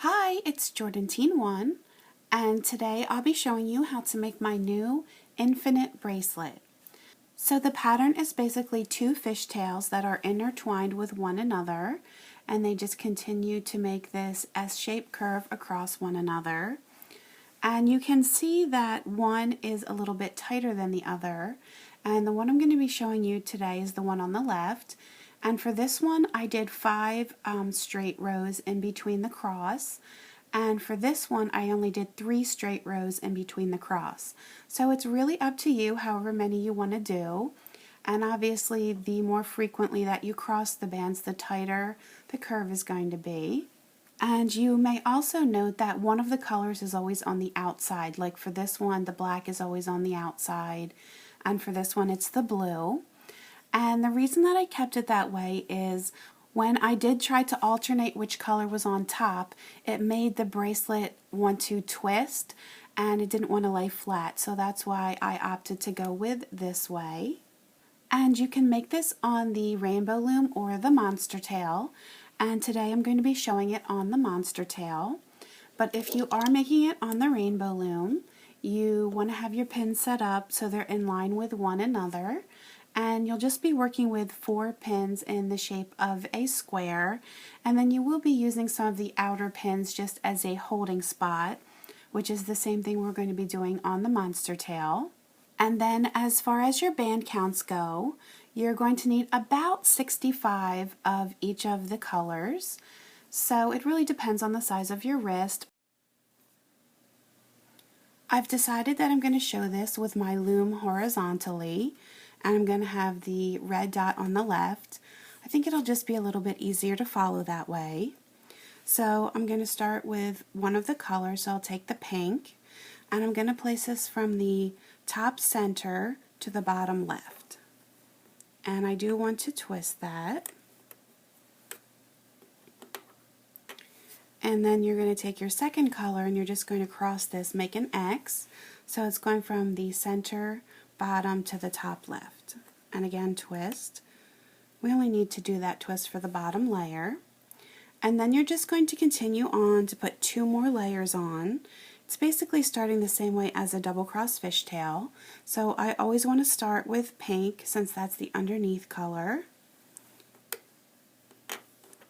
Hi, it's Jordan1, and today I'll be showing you how to make my new Infinite Bracelet. So the pattern is basically two fishtails that are intertwined with one another, and they just continue to make this S-shaped curve across one another. And you can see that one is a little bit tighter than the other, and the one I'm going to be showing you today is the one on the left. And for this one, I did 5 straight rows in between the cross. And for this one, I only did 3 straight rows in between the cross. So it's really up to you, however many you want to do. And obviously, the more frequently that you cross the bands, the tighter the curve is going to be. And you may also note that one of the colors is always on the outside. Like for this one, the black is always on the outside. And for this one, it's the blue. And the reason that I kept it that way is when I did try to alternate which color was on top, it made the bracelet want to twist and it didn't want to lay flat. So that's why I opted to go with this way. And you can make this on the Rainbow Loom or the Monster Tail. And today I'm going to be showing it on the Monster Tail. But if you are making it on the Rainbow Loom, you want to have your pins set up so they're in line with one another. And you'll just be working with 4 pins in the shape of a square, and then you will be using some of the outer pins just as a holding spot, which is the same thing we're going to be doing on the Monster Tail. And then as far as your band counts go, you're going to need about 65 of each of the colors. So it really depends on the size of your wrist. I've decided that I'm going to show this with my loom horizontally, and I'm going to have the red dot on the left. I think it'll just be a little bit easier to follow that way. So I'm going to start with one of the colors, so I'll take the pink, and I'm going to place this from the top center to the bottom left. And I do want to twist that. And then you're going to take your second color and you're just going to cross this, make an X. So it's going from the center bottom to the top left. And again, twist. We only need to do that twist for the bottom layer. And then you're just going to continue on to put 2 more layers on. It's basically starting the same way as a double cross fishtail. So I always want to start with pink since that's the underneath color.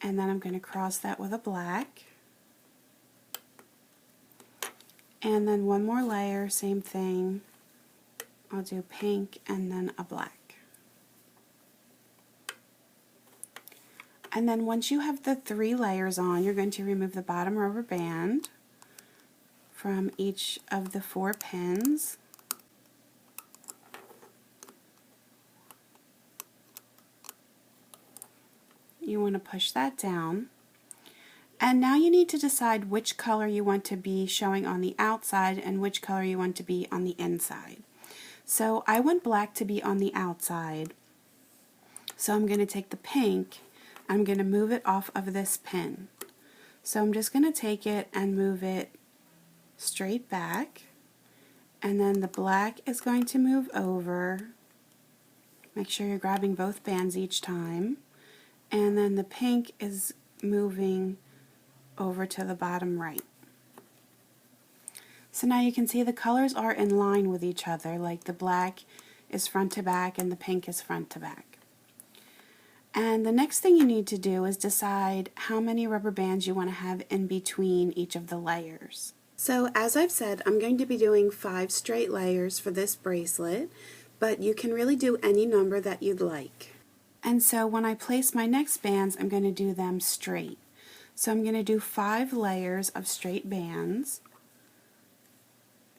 And then I'm going to cross that with a black. And then 1 more layer, same thing. I'll do pink and then a black. And then once you have the 3 layers on, you're going to remove the bottom rubber band from each of the 4 pins. You want to push that down. And now you need to decide which color you want to be showing on the outside and which color you want to be on the inside. So I want black to be on the outside. So I'm going to take the pink, I'm going to move it off of this pin. So I'm just going to take it and move it straight back. And then the black is going to move over. Make sure you're grabbing both bands each time. And then the pink is moving over to the bottom right. So now you can see the colors are in line with each other, like the black is front to back and the pink is front to back. And the next thing you need to do is decide how many rubber bands you want to have in between each of the layers. So as I've said, I'm going to be doing 5 straight layers for this bracelet, but you can really do any number that you'd like. And so when I place my next bands, I'm going to do them straight. So I'm going to do 5 layers of straight bands.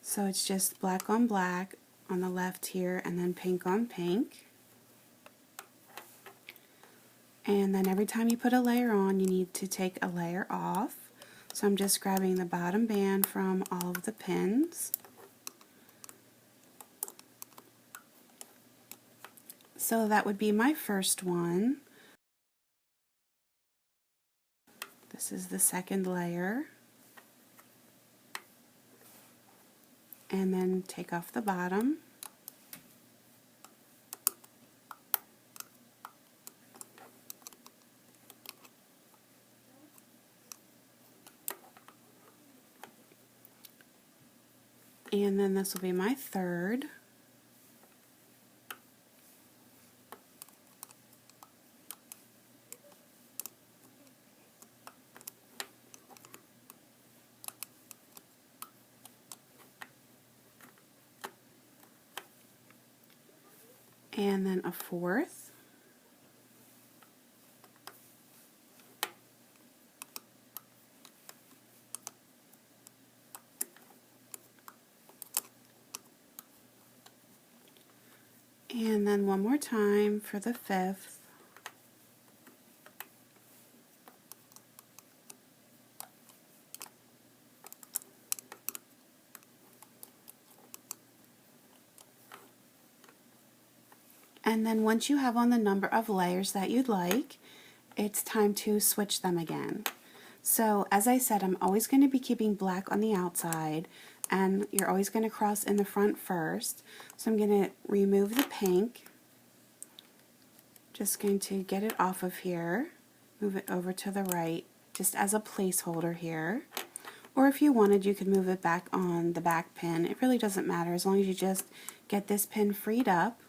So it's just black on black on the left here and then pink on pink. And then every time you put a layer on, you need to take a layer off. So I'm just grabbing the bottom band from all of the pins. So that would be my first one. This is the second layer. And then take off the bottom. And then this will be my third. And then a fourth. And then one more time for the fifth. And then once you have on the number of layers that you'd like, it's time to switch them again. So as I said, I'm always going to be keeping black on the outside, and you're always going to cross in the front first. So I'm going to remove the pink. Just going to get it off of here, move it over to the right, just as a placeholder here. Or if you wanted, you could move it back on the back pin. It really doesn't matter as long as you just get this pin freed up.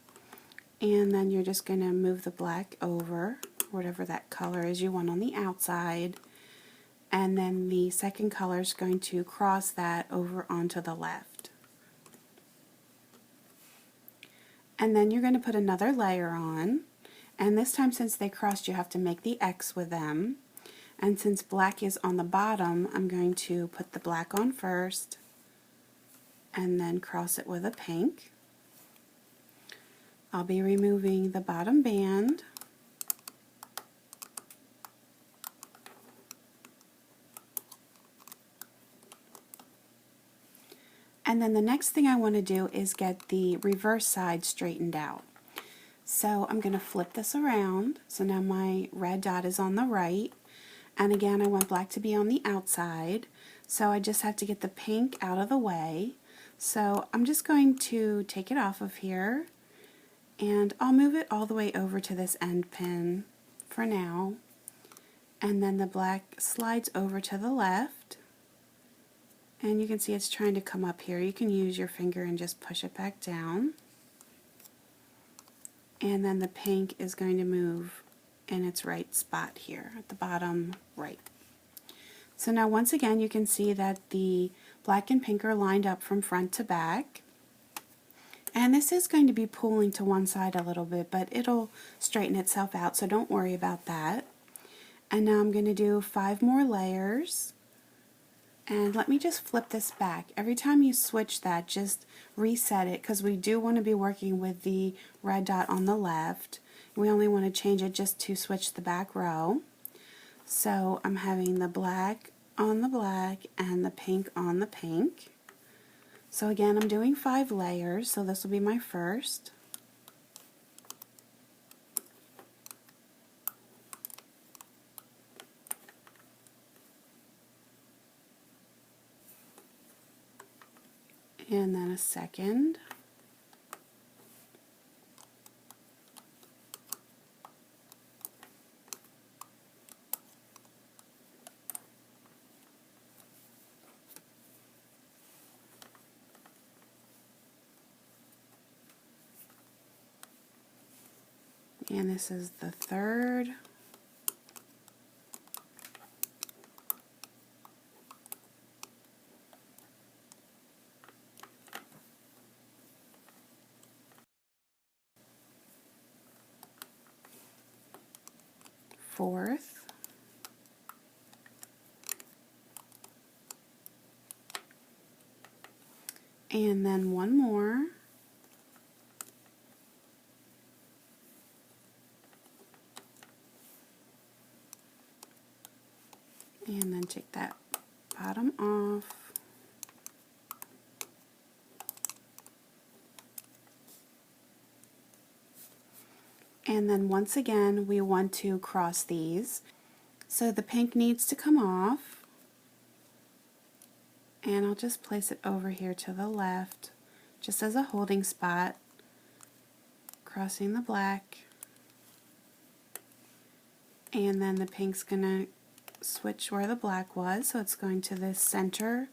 And then you're just going to move the black over, whatever that color is you want on the outside. And then the second color is going to cross that over onto the left. And then you're going to put another layer on. And this time, since they crossed, you have to make the X with them. And since black is on the bottom, I'm going to put the black on first and then cross it with a pink. I'll be removing the bottom band. And then the next thing I want to do is get the reverse side straightened out. So I'm going to flip this around. So now my red dot is on the right. And again, I want black to be on the outside. So I just have to get the pink out of the way. So I'm just going to take it off of here. And I'll move it all the way over to this end pin for now. And then the black slides over to the left. And you can see it's trying to come up here. You can use your finger and just push it back down. And then the pink is going to move in its right spot here at the bottom right. So now once again you can see that the black and pink are lined up from front to back. And this is going to be pulling to one side a little bit, but it'll straighten itself out, so don't worry about that. And now I'm going to do 5 more layers. And let me just flip this back. Every time you switch that, just reset it, because we do want to be working with the red dot on the left. We only want to change it just to switch the back row. So I'm having the black on the black and the pink on the pink. So again, I'm doing 5 layers, so this will be my first. And then a second. And this is the third. Fourth. And then one more. And then take that bottom off. And then once again, we want to cross these. So the pink needs to come off. And I'll just place it over here to the left, just as a holding spot, crossing the black. And then the pink's gonna switch where the black was, so it's going to the center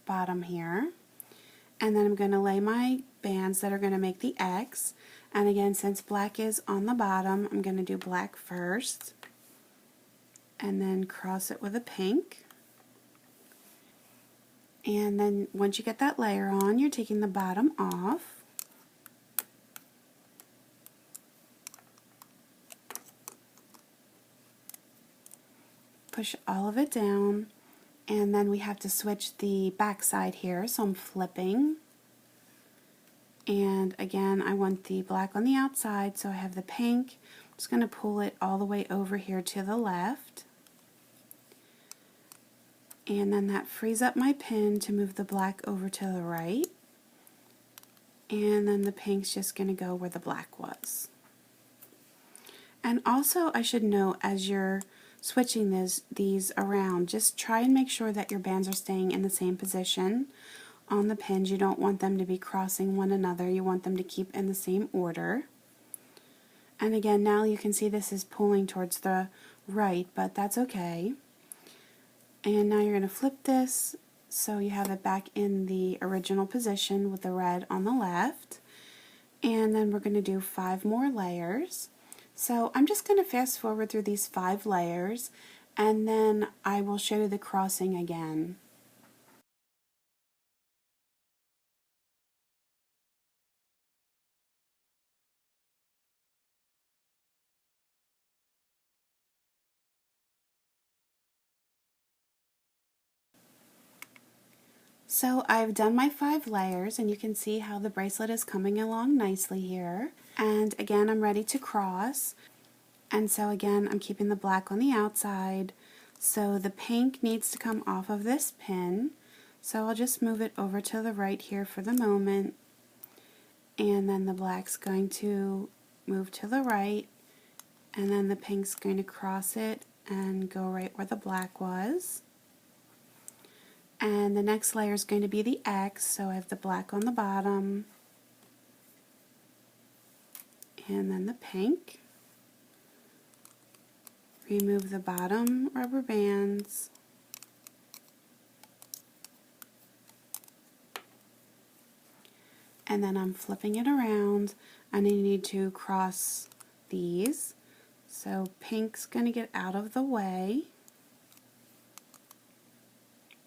bottom here. And then I'm going to lay my bands that are going to make the X. And again, since black is on the bottom, I'm going to do black first. And then cross it with a pink. And then once you get that layer on, you're taking the bottom off. Push all of it down. And then we have to switch the back side here, so I'm flipping. And again, I want the black on the outside, so I have the pink. I'm just going to pull it all the way over here to the left. And then that frees up my pin to move the black over to the right. And then the pink's just going to go where the black was. And also, I should note, as you're switching these around, just try and make sure that your bands are staying in the same position on the pins. You don't want them to be crossing one another. You want them to keep in the same order. And again, now you can see this is pulling towards the right, but that's okay. And now you're going to flip this so you have it back in the original position with the red on the left. And then we're going to do 5 more layers. So I'm just going to fast forward through these 5 layers, and then I will show you the crossing again. So I've done my 5 layers, and you can see how the bracelet is coming along nicely here. And again, I'm ready to cross. And so again, I'm keeping the black on the outside. So the pink needs to come off of this pin. So I'll just move it over to the right here for the moment. And then the black's going to move to the right. And then the pink's going to cross it and go right where the black was. And the next layer is going to be the X, so I have the black on the bottom, and then the pink. Remove the bottom rubber bands, and then I'm flipping it around, and I need to cross these. So pink's going to get out of the way.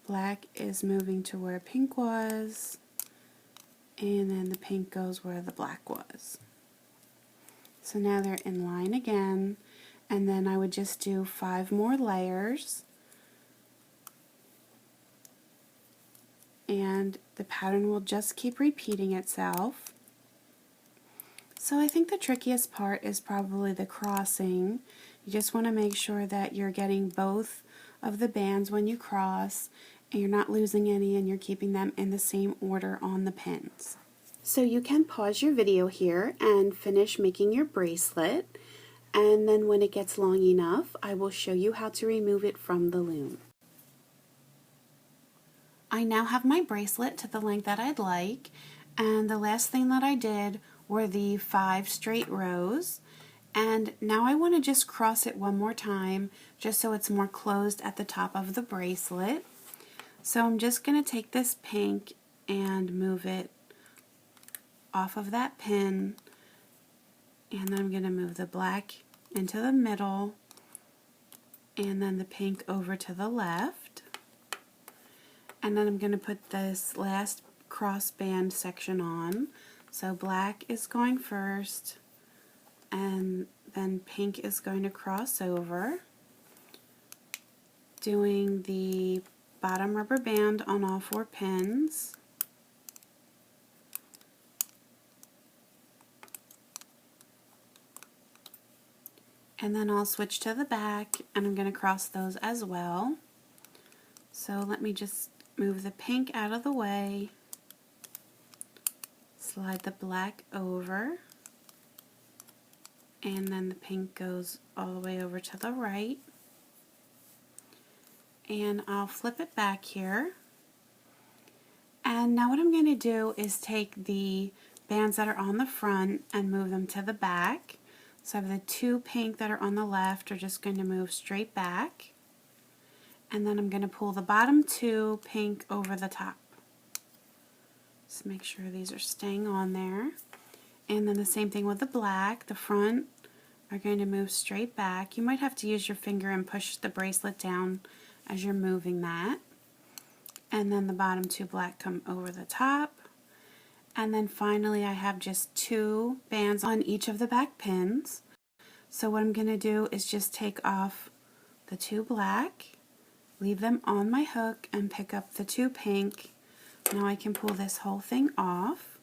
Black is moving to where pink was, and then the pink goes where the black was. So now they're in line again, and then I would just do 5 more layers, and the pattern will just keep repeating itself. So I think the trickiest part is probably the crossing. You just want to make sure that you're getting both of the bands when you cross, and you're not losing any, and you're keeping them in the same order on the pins. So you can pause your video here and finish making your bracelet, and then when it gets long enough, I will show you how to remove it from the loom. I now have my bracelet to the length that I'd like, and the last thing that I did were the 5 straight rows. And now I want to just cross it one more time, just so it's more closed at the top of the bracelet. So I'm just going to take this pink and move it off of that pin, and then I'm going to move the black into the middle, and then the pink over to the left. And then I'm going to put this last cross band section on. So black is going first, and then pink is going to cross over, doing the bottom rubber band on all 4 pins. And then I'll switch to the back, and I'm going to cross those as well. So let me just move the pink out of the way, slide the black over, and then the pink goes all the way over to the right. And I'll flip it back here. And now what I'm going to do is take the bands that are on the front and move them to the back. So I have the 2 pink that are on the left are just going to move straight back. And then I'm going to pull the bottom 2 pink over the top. Just make sure these are staying on there. And then the same thing with the black. The front are going to move straight back. You might have to use your finger and push the bracelet down as you're moving that. And then the bottom two black come over the top. And then finally I have just 2 bands on each of the back pins. So what I'm going to do is just take off the 2 black, leave them on my hook, and pick up the 2 pink. Now I can pull this whole thing off.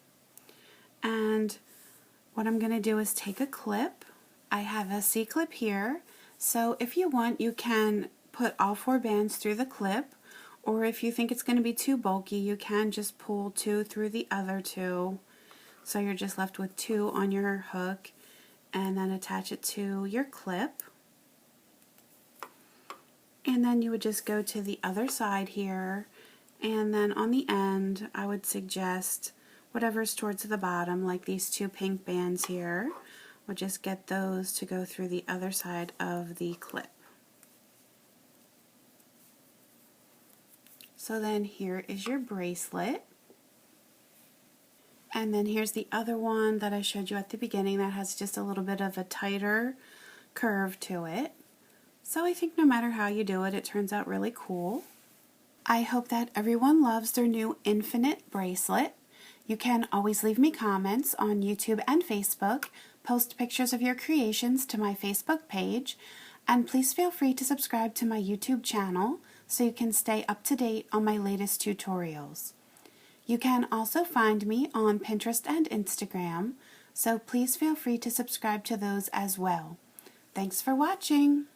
And what I'm going to do is take a clip. I have a C-clip here, so if you want you can put all 4 bands through the clip, or if you think it's going to be too bulky you can just pull 2 through the other 2. So you're just left with 2 on your hook, and then attach it to your clip. And then you would just go to the other side here, and then on the end I would suggest whatever's towards the bottom, like these 2 pink bands here. We'll just get those to go through the other side of the clip. So then here is your bracelet. And then here's the other one that I showed you at the beginning that has just a little bit of a tighter curve to it. So I think no matter how you do it, it turns out really cool. I hope that everyone loves their new Infinite Bracelet. You can always leave me comments on YouTube and Facebook, post pictures of your creations to my Facebook page, and please feel free to subscribe to my YouTube channel so you can stay up to date on my latest tutorials. You can also find me on Pinterest and Instagram, so please feel free to subscribe to those as well. Thanks for watching!